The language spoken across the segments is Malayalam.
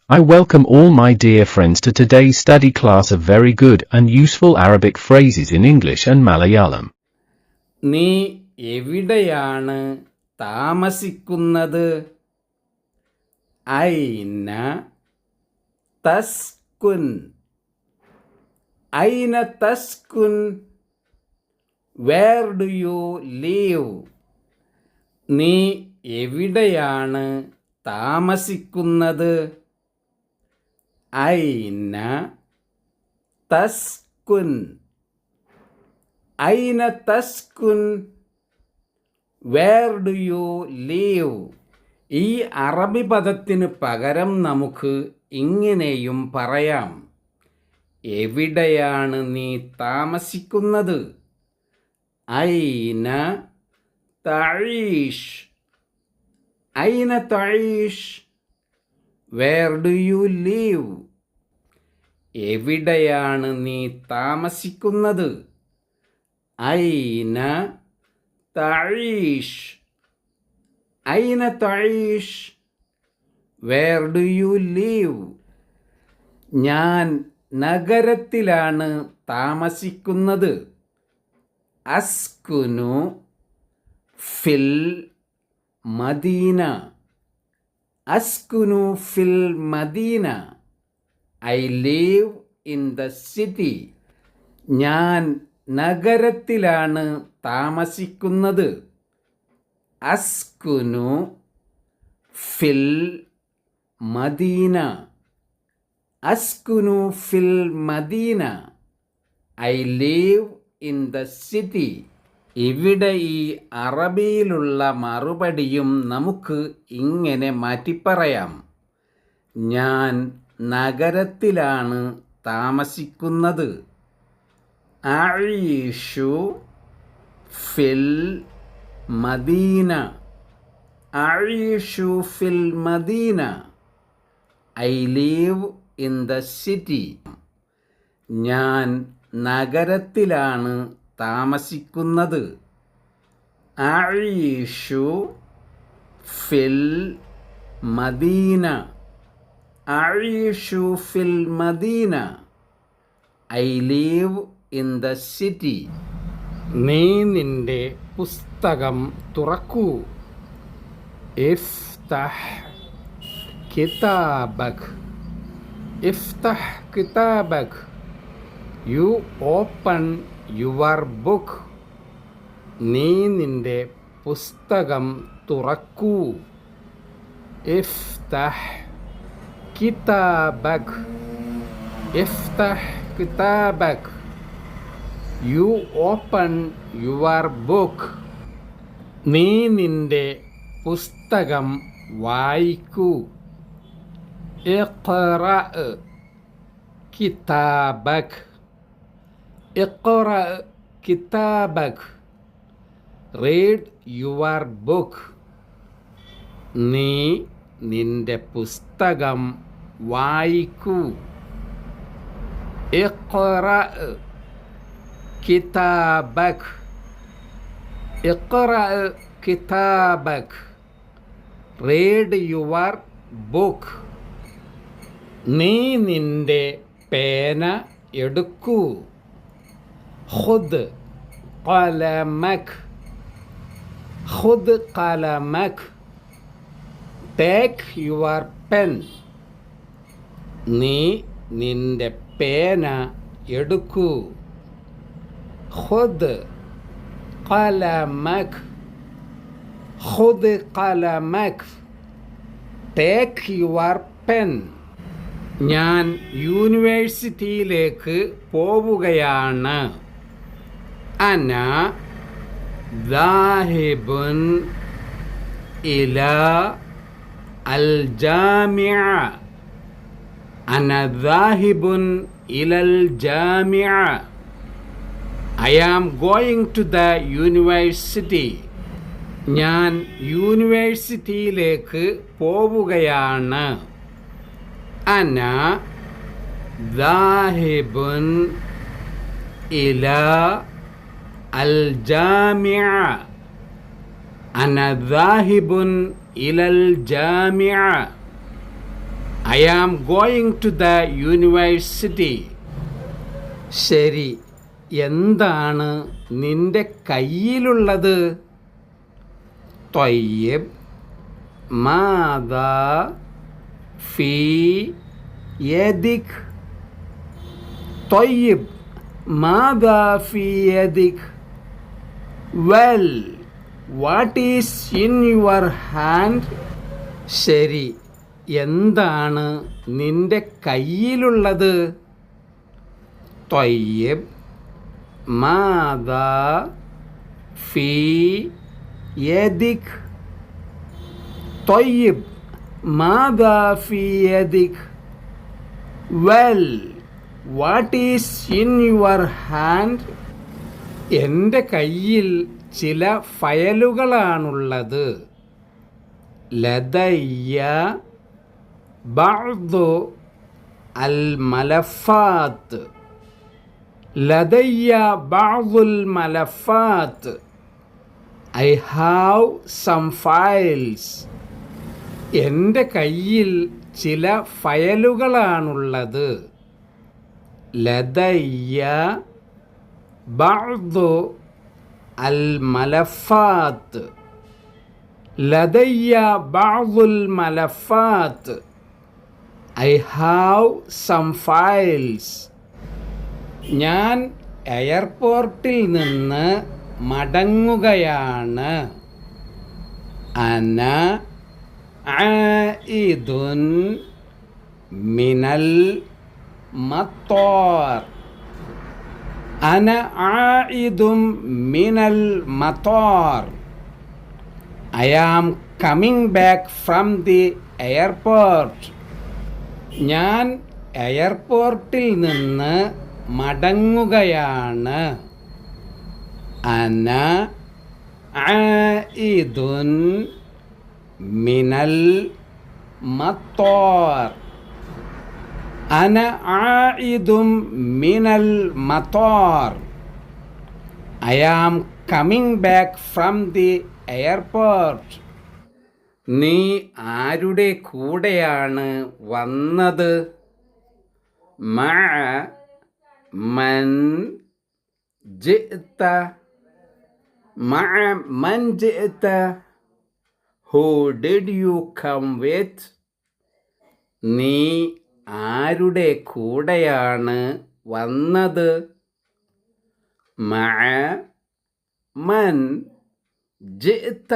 I welcome all my dear friends to today's study class of very good and useful Arabic phrases in English and Malayalam. നീ എവിടെയാണ് താമസിക്കുന്നത്? ഐന തസ്കുൻ. ഐന തസ്കുൻ. Where do you live? നീ എവിടെയാണ് താമസിക്കുന്നത്? ഐന തസ്കുൻ. ഐന തസ്കുൻ. Where do you live? ഈ അറബി പദത്തിന് പകരം നമുക്ക് ഇങ്ങനെയും പറയാം. എവിടെയാണ് നീ താമസിക്കുന്നത്? ഐന തഈഷ്. ഐന തഈഷ്. Where do you live? എവിടെയാണ് നീ താമസിക്കുന്നത്? ഐന തഈഷ്. ഐന തഈഷ്. Where do you live? ഞാൻ നഗരത്തിലാണ് താമസിക്കുന്നത്. അസ്കുനു ഫിൽ മദീന. അസ്കുനു ഫിൽ മദീന. I live in the city. ഞാൻ നഗരത്തിലാണ് താമസിക്കുന്നത്. അസ്കുനു ഫിൽ മദീന. അസ്കുനു ഫിൽ മദീന. I live in the city. ഇവിടെ ഈ അറബിയിലുള്ള മറുപടിയും നമുക്ക് ഇങ്ങനെ മാറ്റിപ്പറയാം. ഞാൻ നഗരത്തിലാണ് താമസിക്കുന്നത്. അഈഷു ഫിൽ മദീന. അഈഷു ഫിൽ മദീന. I live in the city. ഞാൻ നഗരത്തിലാണ് താമസിക്കുന്നത്. അഈഷു ഫിൽ മദീന. അഈഷു ഫിൽ മദീന. I live in the city. നീ നിന്റെ പുസ്തകം തുറക്കൂ. ഇഫ്തഹ് കിതാബക്. ഇഫ്തഹ് കിതാബക്. You open your book. നീ നിന്റെ പുസ്തകം തുറക്കൂ. ഇഫ്തഹ് കിതാബക്. ഇഫ്തഹ് കിതാബക്. You open your book. നീ നിന്റെ പുസ്തകം വായിക്കൂ. ഇഖ്റഅ കിതാബക്. ഇഖ്റഅ കിതാബക്. Read your book. നീ നിന്റെ പുസ്തകം വായിക്കൂ. ഇഖ്റഅ കിതാബക്. ഇഖ്റഅ കിതാബക്. Read your book. നീ നിന്റെ പേന എടുക്കൂ. ഖുദ് ഖലമക്. ഖുദ് ഖലമക്. Take your pen. നീ നിന്റെ പേന എടുക്കൂ. ഖുദ് ഖലമക്. ഖുദ് ഖലമക്. Take your pen. ഞാൻ യൂണിവേഴ്സിറ്റിയിലേക്ക് പോവുകയാണ്. അന ദാഹിബുൻ ഇലാ അൽ ജാമിഅ. അന ദാഹിബുൻ ഇലൽ ജാമിഅ. I am going to the university. ഞാൻ യൂണിവേഴ്സിറ്റിയിലേക്ക് പോവുകയാണ്. അന ദാഹിബുൻ ഇലാ അൽ ജാമിഅ. അന ദാഹിബുൻ ഇലൽ Jamia. I am going to the university. ശരി, എന്താണ് നിന്റെ കയ്യിലുള്ളത്? طيب ماذا في يدك؟ طيب ماذا في يدك؟ Well, what is in your hand? ശരി, എന്താണ് നിന്റെ കയ്യിലുള്ളത്? طيب ماذا في يدك؟ طيب ماذا في يدك؟ Well, what is in your hand? എൻ്റെ കയ്യിൽ ചില ഫയലുകളാണുള്ളത്. ലദയ്യ ബഅ്ദു അൽ മലഫാത്ത്. ലദയ്യ ബഅ്ദുൽ മലഫാത്ത്. I have some files. എൻ്റെ കയ്യിൽ ചില ഫയലുകളാണുള്ളത്. ലദയ്യ ബഅ്ദു അൽ മലഫാത്ത്. ലദയ്യ ബഅ്ദുൽ മലഫാത്ത്. I have some files. ഞാൻ എയർപോർട്ടിൽ നിന്ന് മടങ്ങുകയാണ്. അന ആയിദുൻ മിനൽ മത്താർ. അന ആയിദും മിനൽ Matar. I am coming back from the airport. ഞാൻ എയർപോർട്ടിൽ നിന്ന് മടങ്ങുകയാണ്. അന ആയിദുൻ മിനൽ മത്താർ. അന ആയിദും മിനൽ Matar. I am coming back from the airport. നീ ആരുടെ കൂടെയാണ് വന്നത്? മഅ മൻ ജിഅത. മഅ മൻ ജിഅത. Who did you come with? നീ ആരുടെ കൂടെയാണ് വന്നത്? മഅ മൻ ജിഅത.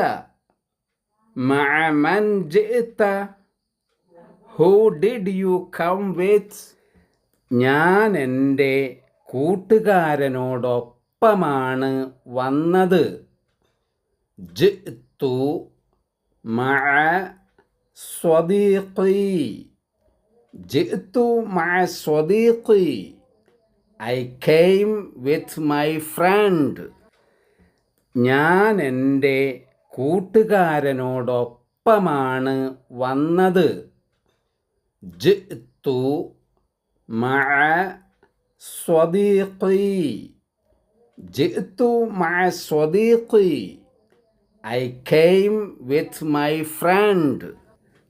മഅ മൻ ജിഅത. Who did you come with? ഞാൻ എൻ്റെ കൂട്ടുകാരനോടൊപ്പമാണ് വന്നത്. ജിഅ്തു മഅ സ്വദീഖി. ജിഅ്തു മഅ സ്വദീഖി. I came with my friend. ഞാൻ എൻ്റെ കൂട്ടുകാരനോടൊപ്പമാണ് വന്നത്. ജിഅ്തു മഅ സ്വദീഖി. ജിഅ്തു മഅ സ്വദീഖി. I came with my friend.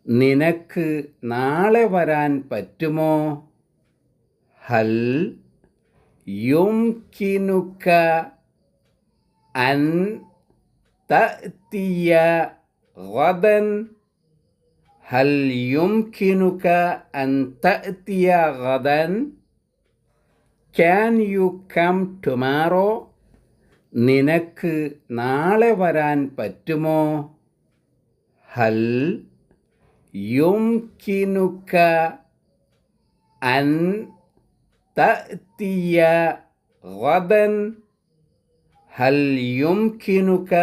നിനക്ക് നാളെ വരാൻ പറ്റുമോ? ഹൽ യുംകിനുക അൻ തഅതിയ ഗദൻ. ഹൽ യുംകിനുക അൻ തഅതിയ ഗദൻ. Can you come tomorrow? നിനക്ക് നാളെ വരാൻ പറ്റുമോ? ഹൽ യുംകിനുക അൻ തഅതിയ ഗദൻ. ഹൽ യുംകിനുക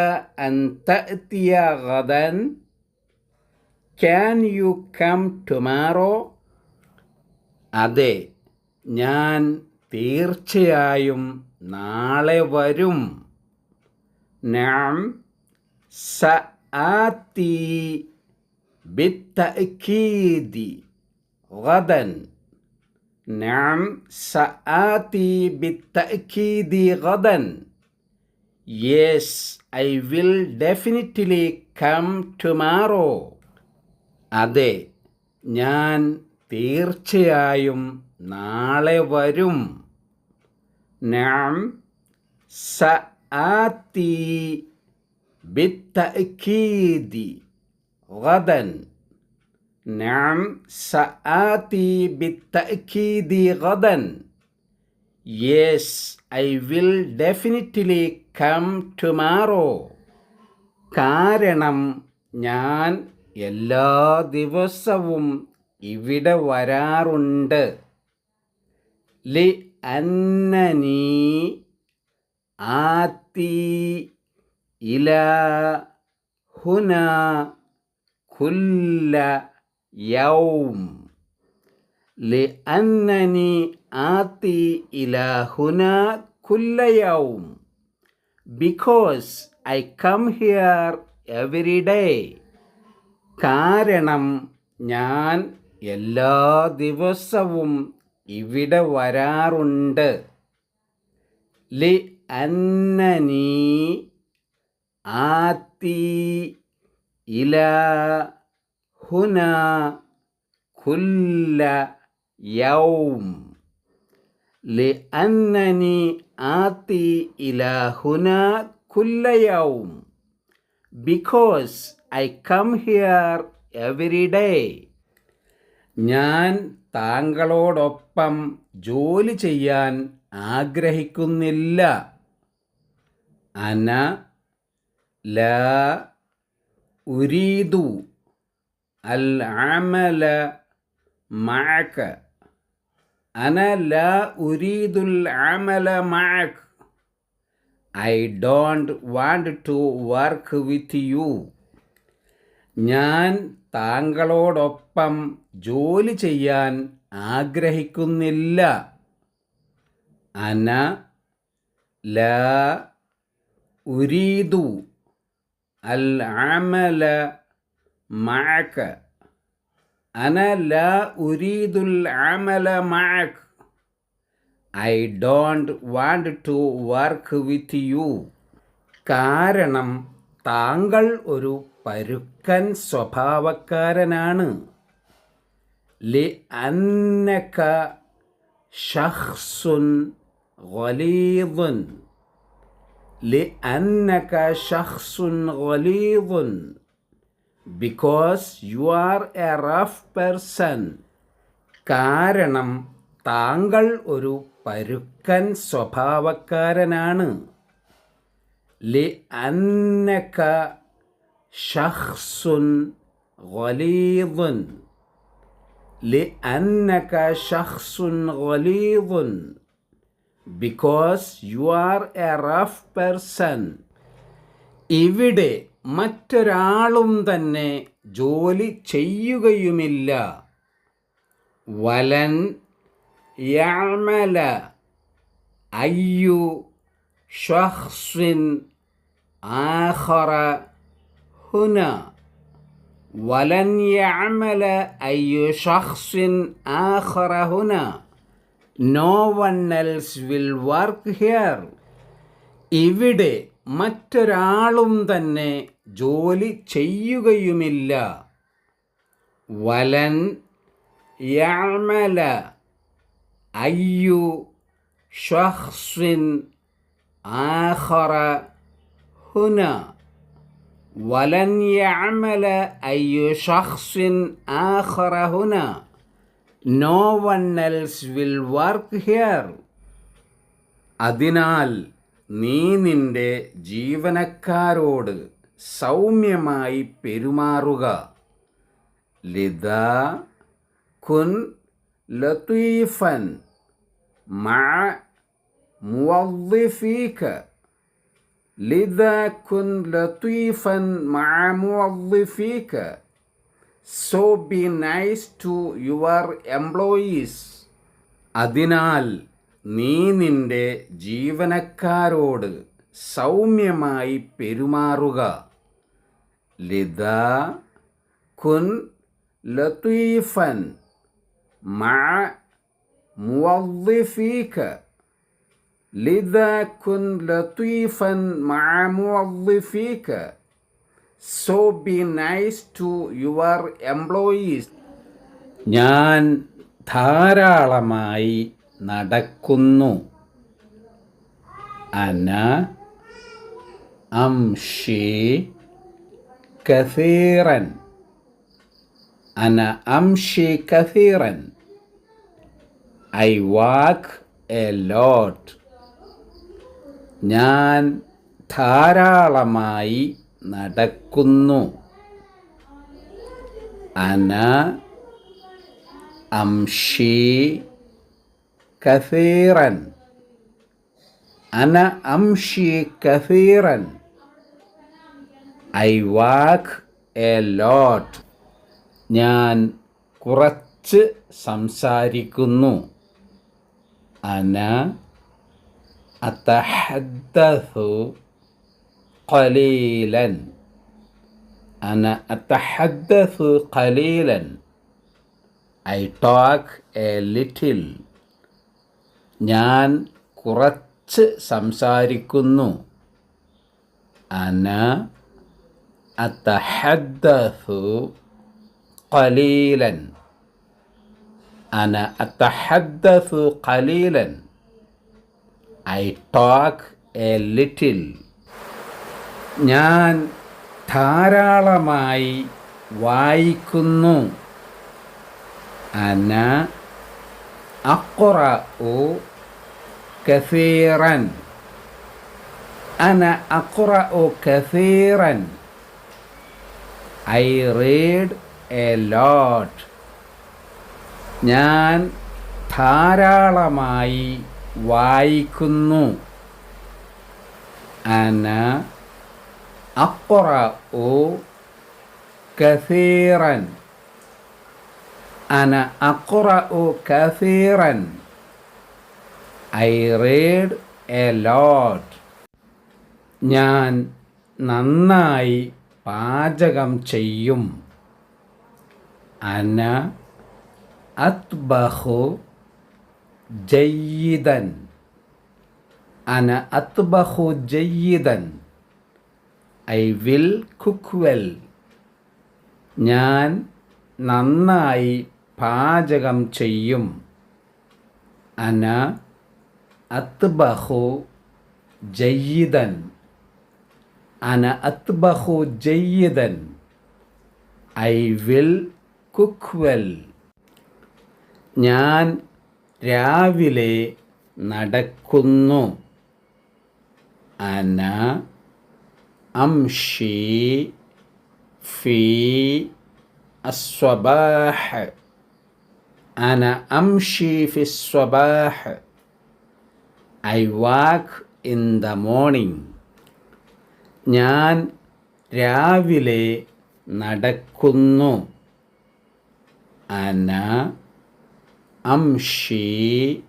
അൻ തഅതിയ ഗദൻ. Can you come tomorrow? അതെ, ഞാൻ തീർച്ചയായും നാളെ വരും. നഅം സആതി ബിത്തഅകീദി ഗദൻ. നഅം സആതി ബിത്തഅകീദി ഗദൻ. Yes, I will definitely come tomorrow. അതെ, ഞാൻ തീർച്ചയായും നാളെ വരും. നഅം സആതി ബിത്തഅക്കീദി ഗദൻ. നഅം സആതി ബിത്തഅക്കീദി ഗദൻ. Yes, I will definitely come tomorrow. കാരണം ഞാൻ എല്ലാ ദിവസവും ഇവിടെ വരാറുണ്ട്. ലി അന്നനി ആത്തി ഇലാ ഹുന കുല്ല യൗം. ലി അന്നനി ആത്തി ഇലാ ഹുന കുല്ല യൗം. Because I come here every day. കാരണം ഞാൻ എല്ലാ ദിവസവും ഇവിടെ വരാറുണ്ട്. ലി അന്നനി ആത്തി ഇലാ ഹുന കുല്ല യൗം. ലി അന്നനി ആത്തി ഇലാ ഹുന കുല്ല യൗം. Because I come here every day. ഞാൻ താങ്കളോടൊപ്പം ജോലി ചെയ്യാൻ ആഗ്രഹിക്കുന്നില്ല. അന ലാ ഉരീദു അൽ അമല മഅക. അന ലാ ഉരീദുൽ Amala മഅക. I don't want to work with you. ഞാൻ താങ്കളോടൊപ്പം ജോലി ചെയ്യാൻ ആഗ്രഹിക്കുന്നില്ല. അന ലാ ഉരീദു അൽ അമല മഅക. അന ലാ ഉരീദുൽ Amala മഅക. I don't want to work with you. കാരണം താങ്കൾ ഒരു പരുക്കൻ സ്വഭാവക്കാരനാണ്. ലി അന്നക ശഖ്സുൻ ഗലീദുൻ. ലി അന്നക ശഖ്സുൻ ഗലീദുൻ. Because you are a rough person. കാരണം താങ്കൾ ഒരു പരുക്കൻ സ്വഭാവക്കാരനാണ്. ലി അന്നക ശഖ്സുൻ ഗലീദുൻ. ലി അന്നക ശഖ്സുൻ ഗലീദുൻ. Because you are a rough person. ഇവിടെ മറ്റൊരാളും തന്നെ ജോലി ചെയ്യുകയുമില്ല. വലൻ യഅമല അയ്യു ശഖ്സിൻ ആഖറ ഹുന. വലൻ യഅമല അയ്യു ശഖ്സിൻ ആഖറ ഹുന. No one else will work here. ഇവിടെ മറ്റൊരാളും തന്നെ ജോലി ചെയ്യുകയുമില്ല. വലൻ യഅമല അയ്യു ശഖ്സിൻ ആഖറ ഹുന. വലൻ യഅമല അയ്യു ശഖ്സിൻ ആഖറ ഹുന. No one else will work here. അതിനാൽ നീ നിന്റെ ജീവനക്കാരോട് സൗമ്യമായി പെരുമാറുക. ലിദാ കുൻ ലതീഫൻ മഅ മുവദ്ദിഫീക. ലിദാ കുൻ ലതീഫൻ മഅ മുവദ്ദിഫീക. So be nice to your employees. അതിനാൽ നീ നിന്റെ ജീവനക്കാരോട് സൗമ്യമായി പെരുമാറുക. ലിദാ കുൻ ലതീഫൻ മഅ മുവദ്ദിഫീക. ലിദാ കുൻ ലതീഫൻ മഅ മുവദ്ദിഫീക. So be nice to your employees. ഞാൻ ധാരാളമായി നടക്കുന്നു. അന അംഷി കസീറൻ. അന അംഷി കസീറൻ. I walk a lot. ഞാൻ ധാരാളമായി നടക്കുന്നു. അന അംഷി കസീറൻ. അന അംഷി കസീറൻ. I walk a lot. ഞാൻ കുറച്ച് സംസാരിക്കുന്നു. അന അത്തഹദ്ദസു ഖലീലൻ. അന അത്തഹദ്ദസു ഖലീലൻ. I talk a little. ഞാൻ കുറച്ച് സംസാരിക്കുന്നു. അന അത്തഹദ്ദസു ഖലീലൻ. അന അത്തഹദ്ദസു ഖലീലൻ. I talk a little. ഞാൻ ധാരാളമായി വായിക്കുന്നു. അന അഖ്റഉ കസീറൻ. അന അഖ്റഉ കസീറൻ. I read a lot. ഞാൻ ധാരാളമായി വായിക്കുന്നു. അന അഖ്റഉ കസീറൻ. അന അഖ്റഉ കസീറൻ. I read a lot. ഞാൻ നന്നായി പാചകം ചെയ്യും. അന അത്ബഖു ജയ്യിദൻ. അന അത്ബഖു ജയ്യിദൻ. I will cook well. ഞാൻ നന്നായി പാചകം ചെയ്യും. അന അത്ബഖു ജയ്യിദൻ. അന അത്ബഖു ജയ്യിദൻ. I will cook well. ഞാൻ രാവിലെ നടക്കുന്നു. അന അംഷി ഫീ അസ്വബാഹ്. അന അംഷി ഫി സ്വബാഹ്. I walk in the morning. ഞാൻ രാവിലെ നടക്കുന്നു. അന അംഷി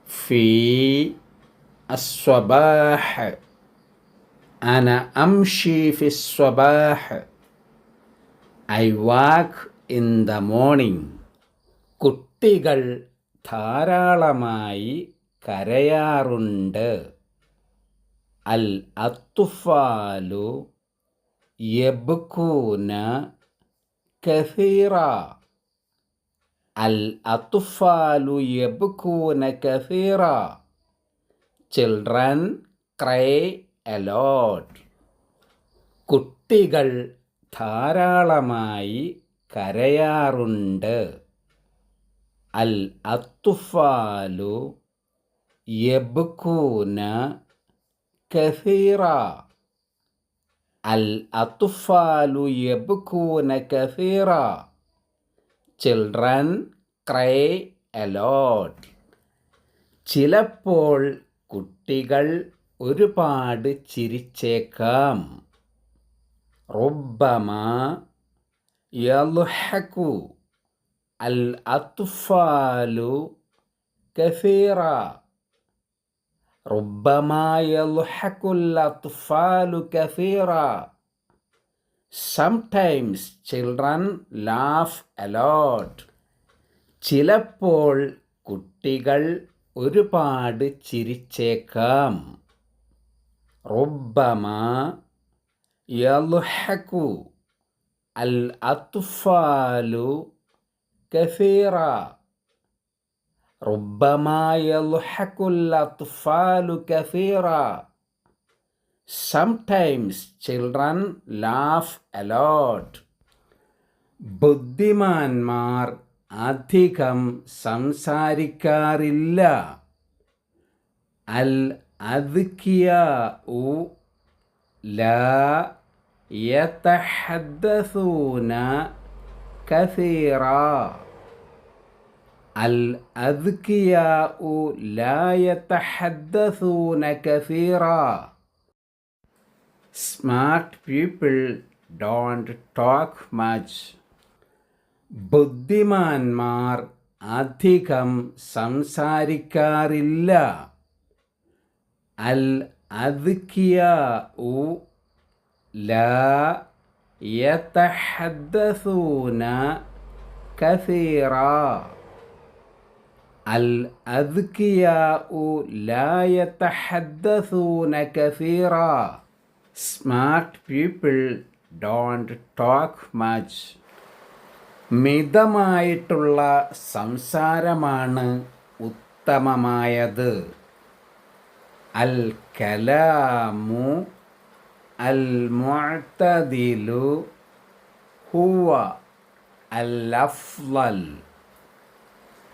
ഫീ അസ്വബാഹ്. അന അംഷി ഫി സ്വബാഹ്. I walk in the morning. കുട്ടികൾ ധാരാളമായി കരയാറുണ്ട്. അൽ അത്ഫാലു യബ്കൂന കസീറ. അൽ അത്ഫാലു യബ്കൂന കസീറ. Children cry a lot. കുട്ടികൾ ധാരാളമായി കരയാറുണ്ട്. അൽ അത്ഫാലു യബ്കൂന കസീറ. അൽ അത്ഫാലു യബ്കൂന കസീറ. Children cry a lot. ചിലപ്പോൾ കുട്ടികൾ ഒരുപാട് ചിരിച്ചേക്കാം. റുബ്ബമ യദ്ഹകു അൽ അത്ഫാലു കസീറ. ربما يضحك الأطفال كثيرا. Sometimes children laugh a lot. ചിലപ്പോൾ കുട്ടികൾ ഒരുപാട് ചിരിച്ചേക്കാം. ربما يضحك الأطفال كثيرا. ربما يضحك الأطفال كثيرا. Sometimes children laugh a lot. ബുദ്ധിമാന്മാർ അധികം സംസാരിക്കാറില്ല. അൽ അദ്കിയാഉ ലാ യതഹദ്ദസൂന കസീറാ. അൽ അദ്കിയാഉ ലാ യതഹദ്ദസൂന കസീറാ. Smart people don't talk much. ബുദ്ധിമാന്മാർ അധികം സംസാരിക്കാറില്ല. അൽ അദ്കിയാഉ ലാ യതഹദ്ദസൂന കസീറാ. അൽ അദ്കിയാഉ ലാ യതഹദ്ദസൂന കസീറാ. Smart people don't talk much. മിതമായിട്ടുള്ള സംസാരമാണ് ഉത്തമമായത്. അൽ കലാമു അൽ മുഅ്തദിലു ഹുവ അൽ അഫ്ളൽ.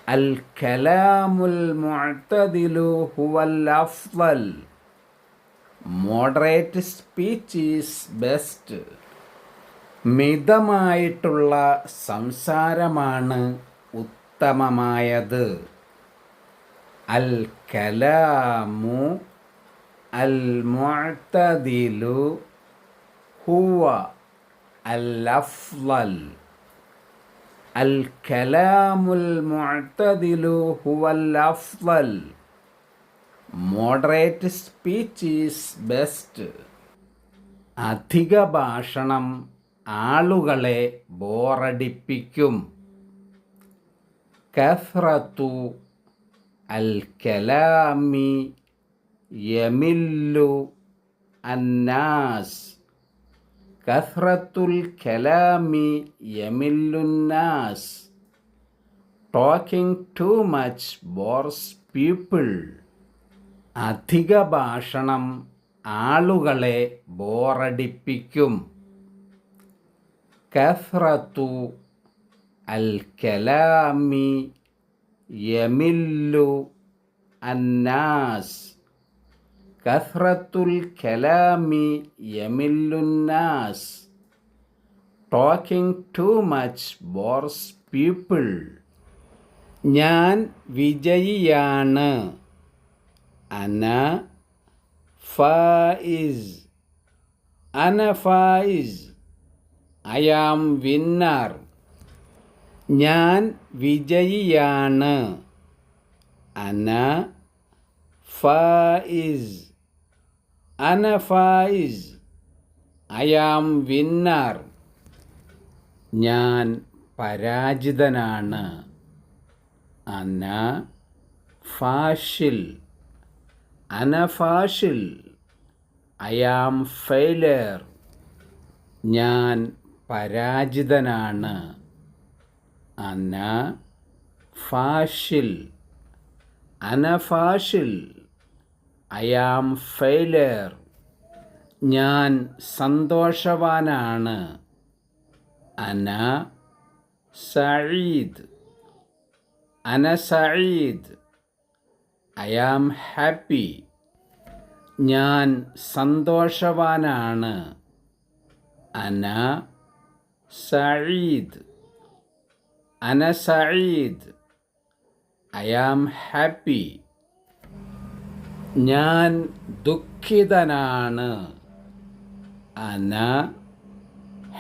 അൽ കലാമുൽ മുഅ്തദിലു ഹുവ അൽ അഫ്ളൽ. Moderate speech is best. മിതമായിട്ടുള്ള സംസാരമാണ് ഉത്തമമായത്. അൽ കലാമു അൽ മുഅ്തദിലു ഹുവ അൽ അഫ്ളൽ. അൽ കലാമുൽ മുഅ്തദിലു ഹുവ അൽ അഫ്ളൽ. Moderate speech is best. അധിക ഭാഷണം ആളുകളെ ബോറടിപ്പിക്കും. കസ്റത്തു അൽ കലാമി യമില്ലു അന്നാസ്. കസ്റത്തുൽ കലാമി യമില്ലുന്നാസ്. Talking too much bores people. അധിക ഭാഷണം ആളുകളെ ബോറടിപ്പിക്കും. കസ്റത്തു അൽ കലാമി യമില്ലു അന്നാസ്. കസ്റത്തുൽ കലാമി യമില്ലുന്നാസ്. Talking too much bores people. ഞാൻ വിജയിയാണ്. അന ഫായിസ്. അന ഫായിസ്. I am winner. ഞാൻ വിജയിയാണ്. അന ഫായിസ്. അന ഫായിസ്. I am winner. ഞാൻ പരാജിതനാണ്. അന ഫാഷിൽ. അന ഫാഷിൽ. I am failure. ഞാൻ പരാജിതനാണ്. അന ഫാഷിൽ. അന ഫാഷിൽ. I am failure. ഞാൻ സന്തോഷവാനാണ്. അന സഈദ്. അന സഈദ്. I am happy. ഞാൻ സന്തോഷവാനാണ്. അന സഈദ്. അന സഈദ്. I am happy. ഞാൻ ദുഃഖിതനാണ്. അന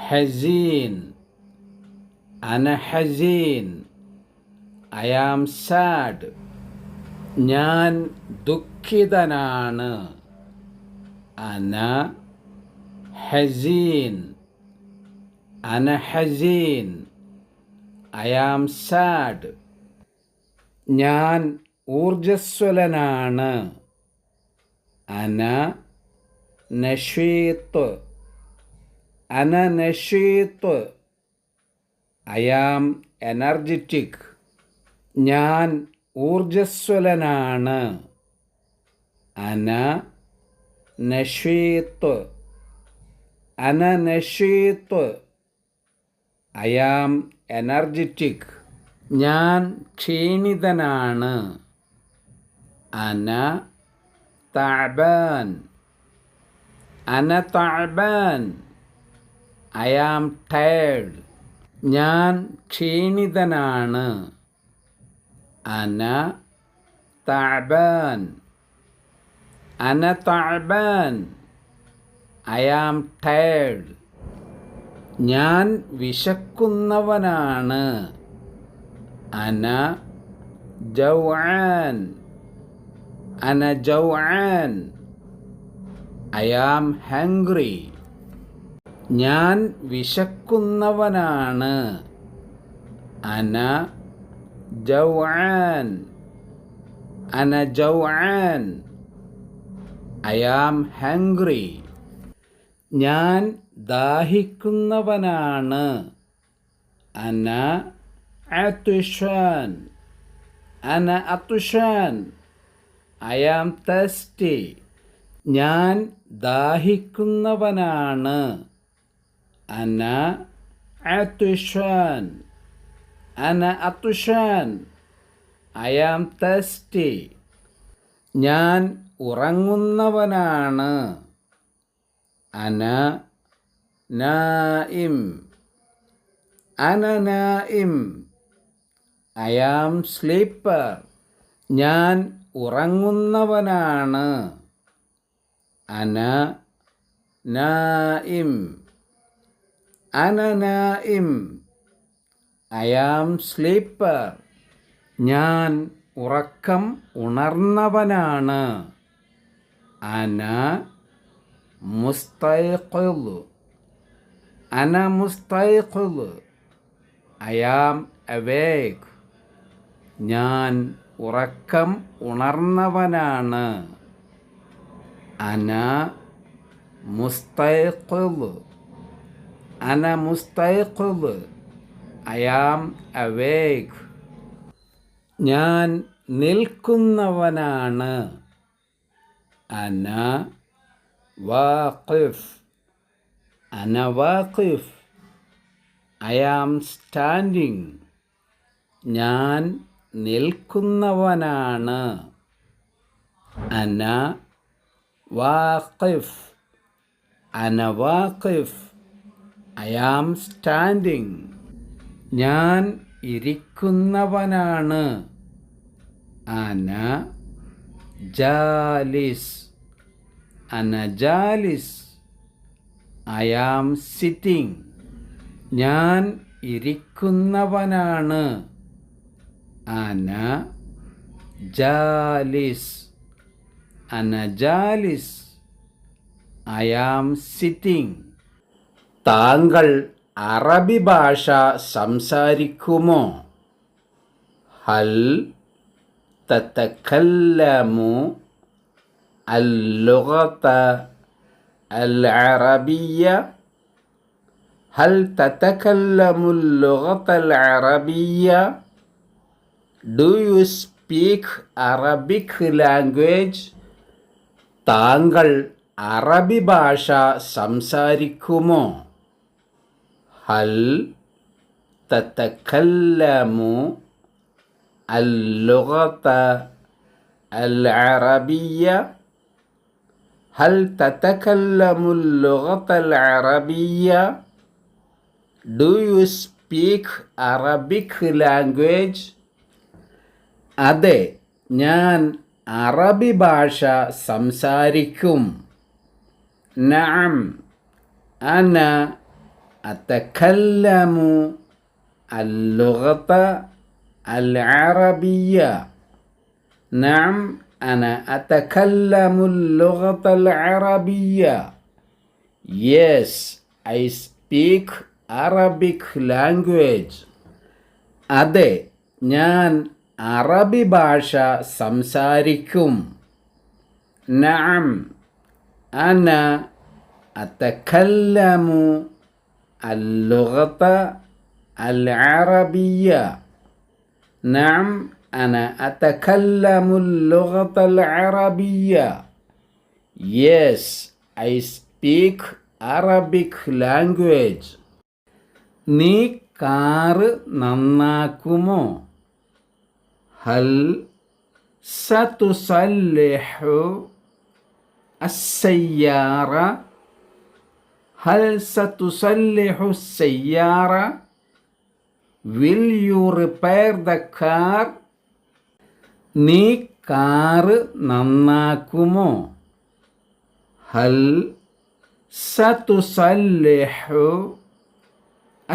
ഹസീൻ. അന ഹസീൻ. I am sad. ഞാൻ ദുഃഖിതനാണ്. അന ഹസീൻ. അന ഹസീൻ. I am sad. ഞാൻ ഊർജ്ജസ്വലനാണ്. അന നഷീത്ത്. അന നഷീത്ത്. I am energetic. ഞാൻ ഊർജ്ജസ്വലനാണ്. അന നഷീത്ത്. അന നഷീത്ത്. I am energetic. ഞാൻ ക്ഷീണിതനാണ്. അന തഅബാൻ. അന തഅബാൻ. I am tired. ഞാൻ ക്ഷീണിതനാണ്. അന തഅബാൻ. അന തഅബാൻ. I am tired. ഞാൻ വിശക്കുന്നവനാണ്. അന ജൗആൻ. അന ജൗആൻ. I am hungry. ഞാൻ വിശക്കുന്നവനാണ്. അന ജൗആൻ. അന ജൗആൻ. I am hungry. ഞാൻ ദാഹിക്കുന്നവനാണ്. അന അത്ഷാൻ. അന അത്ഷാൻ. I am thirsty. ഞാൻ ദാഹിക്കുന്നവനാണ്. അന അത്ഷാൻ. അന അത്ഷാൻ. I am thirsty. ഞാൻ ഉറങ്ങുന്നവനാണ്. അന നായിം. അന നായിം. I am sleeper. ഞാൻ ഉറങ്ങുന്നവനാണ്. അന നായിം. അന നായിം. I am sleeper. ഞാൻ ഉറക്കം ഉണർന്നവനാണ്. അന മുസ്തൈഖിദ്. അന മുസ്തൈഖിദ്. I am അവേക്ക്. ഞാൻ ഉറക്കം ഉണർന്നവനാണ്. അന മുസ്തൈഖിദ്. അന മുസ്തൈഖിദ്. I am അവേക്ക്. ഞാൻ നിൽക്കുന്നവനാണ്. അന വാഖിഫ്. അന വാഖിഫ്. I am standing. ഞാൻ നിൽക്കുന്നവനാണ്. അന വാഖിഫ്. അന വാഖിഫ്. I am standing. ഞാൻ ഇരിക്കുന്നവനാണ്. അന ജാലിസ്. അന ജാലിസ്. I am sitting. ഞാൻ ഇരിക്കുന്നവനാണ്. അന ജാലിസ്. അന ജാലിസ്. I am sitting. താങ്കൾ അറബി ഭാഷ സംസാരിക്കുമോ? ഹൽ തതകല്ലമു اللغة العربية. هل تتكلم اللغة العربية? Do you speak Arabic language? താങ്കൾ അറബി ഭാഷ സംസാരിക്കുമോ? ഹൽ തതകല്ലമു اللغة العربية. هل تتكلم اللغة العربية? Do you speak Arabic language? അതെ, ഞാൻ അറബി ഭാഷ സംസാരിക്കും. നഅം അന അതകല്ലമു اللغة العربية. نعم أنا أتكلم اللغة العربية. Yes, I speak Arabic language. അതെ, ഞാൻ അറബി ഭാഷ സംസാരിക്കും. നഅം അന അതകല്ലമു اللغة العربية. نعم أنا أتكلم اللغة العربية. Yes, I speak Arabic language. നീ കാറ് നന്നാക്കുമോ? ഹൽ സതുസല്ലിഹു അസ്സയ്യാറ. ഹൽ സതുസല്ലിഹു അസ്സയ്യാറ. Will you repair the car? നീ കാറ് നന്നാക്കുമോ? ഹൽ സതുസല്ലിഹു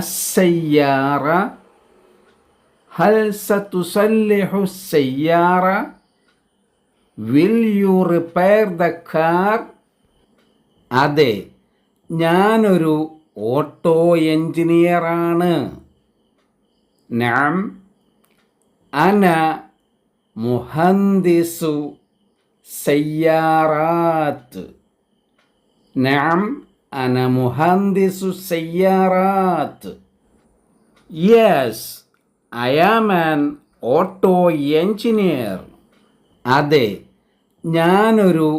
അസ്സയ്യാറ. ഹൽ സതുസല്ലിഹു അസ്സയ്യാറ. Will you repair the car? അതെ, ഞാനൊരു ഓട്ടോ എഞ്ചിനീയറാണ്. نعم أنا مهندس سيارات. نعم أنا مهندس سيارات. Yes, I am an auto engineer. അതെ, ഞാനൊരു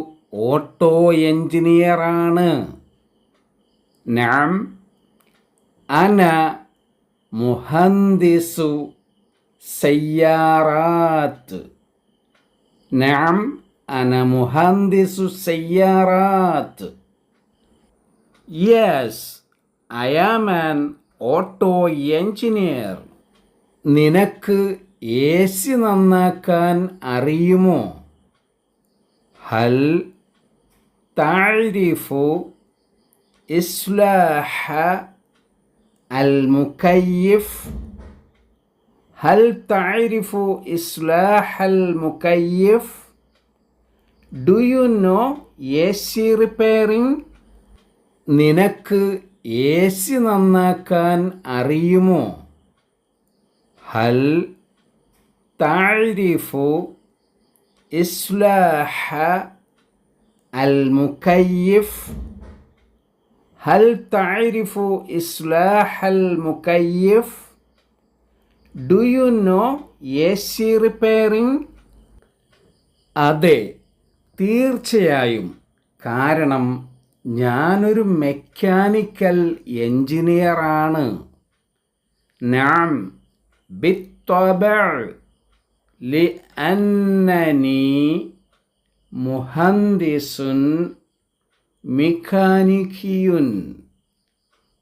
ഓട്ടോ എഞ്ചിനീയറാണ്. نعم أنا مهندس سيارات. نعم أنا مهندس سيارات. Yes, I am an auto engineer. നിനക്ക് AC നന്നാക്കാൻ അറിയുമോ? ഹൽ തഅരിഫു ഇസ്ലാഹ المكيف. هل تعرف إصلاح المكيف? Do you know AC repairing? നിനക്ക് AC നന്നാക്കാൻ അറിയുമോ? ഹൽ തഅരിഫു ഇസ്ലാഹ المكيف. هل تعرف إصلاح المكيف? Do you know AC repairing? അതെ, തീർച്ചയായും. കാരണം ഞാനൊരു മെക്കാനിക്കൽ എഞ്ചിനീയറാണ്. نعم بالطبع لأنني مهندس ميكانيكي.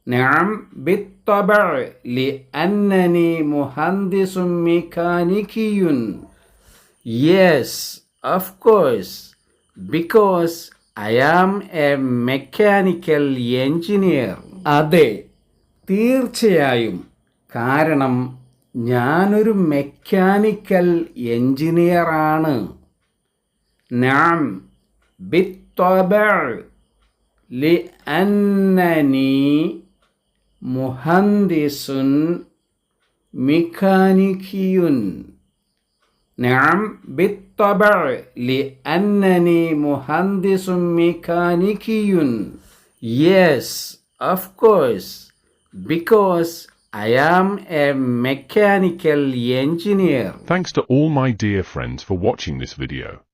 نعم بالطبع لأنني مهندس ميكانيكي. Yes, of course, because I am a mechanical engineer. അതെ, തീർച്ചയായും. കാരണം ഞാനൊരു മെക്കാനിക്കൽ എഞ്ചിനീയറാണ്. نعم بالطبع لأنني مهندس ميكانيكي. نعم بالطبع لأنني مهندس ميكانيكي. Yes, of course, because I am a mechanical engineer. Thanks to all my dear friends for watching this video.